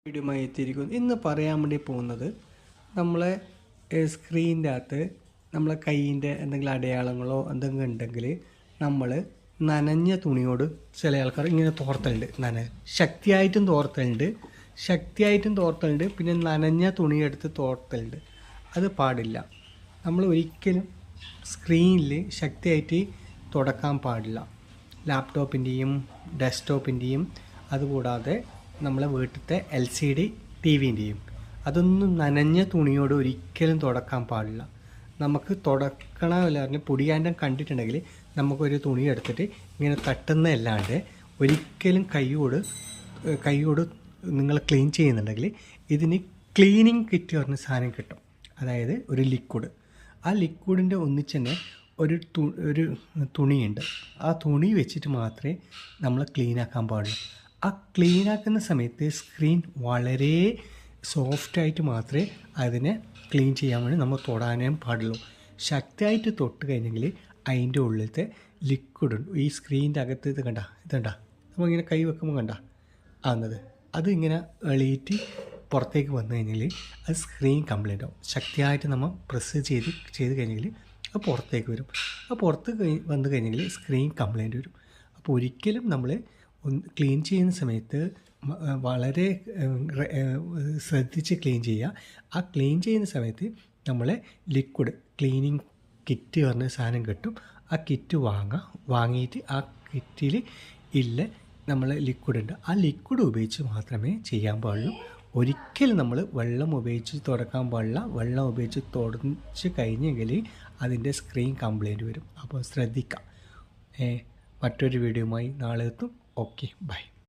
വീഡിയോയുമായി എത്തിയിരിക്കുന്നു. ഇന്ന് പറയാൻ വേണ്ടി പോകുന്നത് നമ്മളെ സ്ക്രീനിൻ്റെ അകത്ത് നമ്മളെ കയ്യിൻ്റെ എന്തെങ്കിലും അടയാളങ്ങളോ എന്തെങ്കിലും ഉണ്ടെങ്കിൽ നമ്മൾ നനഞ്ഞ തുണിയോട് ചില ആൾക്കാർ ഇങ്ങനെ തോർത്തലുണ്ട്. ശക്തിയായിട്ടും തോർത്തലുണ്ട്, പിന്നെ നനഞ്ഞ തുണിയെടുത്ത് തോർത്തലുണ്ട്. അത് പാടില്ല. നമ്മൾ ഒരിക്കലും സ്ക്രീനിൽ ശക്തിയായിട്ട് തുടക്കാൻ പാടില്ല. ലാപ്ടോപ്പിൻ്റെയും ഡെസ്ക്ടോപ്പിൻ്റെയും അതുകൂടാതെ നമ്മളെ വീട്ടിലത്തെ LCD TVൻ്റെയും അതൊന്നും നനഞ്ഞ തുണിയോട് ഒരിക്കലും തുടക്കാൻ പാടില്ല. നമുക്ക് തുടക്കണമല്ലാതെ പൊടിയാൻ്റെ കണ്ടിട്ടുണ്ടെങ്കിൽ നമുക്കൊരു തുണി എടുത്തിട്ട് ഇങ്ങനെ തട്ടുന്നതല്ലാണ്ട് ഒരിക്കലും കൈയോട് നിങ്ങൾ ക്ലീൻ ചെയ്യുന്നുണ്ടെങ്കിൽ ഇതിന് ക്ലീനിങ് കിറ്റ് പറഞ്ഞ സാധനം കിട്ടും. അതായത് ഒരു ലിക്വിഡ്. ആ ലിക്വിഡിൻ്റെ ഒന്നിച്ച് തന്നെ ഒരു തുണിയുണ്ട്. ആ തുണി വെച്ചിട്ട് മാത്രമേ നമ്മൾ ക്ലീനാക്കാൻ പാടുള്ളൂ. ആ ക്ലീനാക്കുന്ന സമയത്ത് സ്ക്രീൻ വളരെ സോഫ്റ്റായിട്ട് മാത്രമേ അതിനെ ക്ലീൻ ചെയ്യാൻ വേണ്ടി നമ്മൾ തൊടാനേ പാടുള്ളൂ. ശക്തിയായിട്ട് തൊട്ട് കഴിഞ്ഞെങ്കിൽ അതിൻ്റെ ഉള്ളിലത്തെ ലിക്വിഡ് ഈ സ്ക്രീനിൻ്റെ അകത്ത് ഇതുണ്ട നമ്മളിങ്ങനെ കൈ വെക്കുമ്പോൾ അത് ഇങ്ങനെ എളിയിട്ട് പുറത്തേക്ക് വന്നു കഴിഞ്ഞാൽ അത് സ്ക്രീൻ കംപ്ലൈൻ്റ് ആവും. ശക്തിയായിട്ട് നമ്മൾ പ്രസ് ചെയ്ത് കഴിഞ്ഞെങ്കിൽ അത് പുറത്തേക്ക് വരും. ആ പുറത്ത് വന്നു കഴിഞ്ഞെങ്കിൽ സ്ക്രീൻ കംപ്ലൈൻറ്റ് വരും. അപ്പോൾ ഒരിക്കലും നമ്മൾ ക്ലീൻ ചെയ്യുന്ന സമയത്ത് വളരെ ശ്രദ്ധിച്ച് ക്ലീൻ ചെയ്യുക. ആ ക്ലീൻ ചെയ്യുന്ന സമയത്ത് നമ്മളെ ലിക്വിഡ് ക്ലീനിങ് കിറ്റ് പറഞ്ഞ സാധനം കിട്ടും. ആ കിറ്റ് വാങ്ങിയിട്ട് ആ കിറ്റിൽ നമ്മൾ ലിക്വിഡ് ഉണ്ട്. ആ ലിക്വിഡ് ഉപയോഗിച്ച് മാത്രമേ ചെയ്യാൻ പാടുള്ളൂ. ഒരിക്കലും നമ്മൾ വെള്ളം ഉപയോഗിച്ച് തുടക്കാൻ പാടില്ല. വെള്ളം ഉപയോഗിച്ച് തുടച്ച് കഴിഞ്ഞെങ്കിൽ അതിൻ്റെ സ്ക്രീൻ കംപ്ലൈൻറ്റ് വരും. അപ്പോൾ ശ്രദ്ധിക്കാം. മറ്റൊരു വീഡിയോയുമായി നാളെ എത്തും. Okay, by.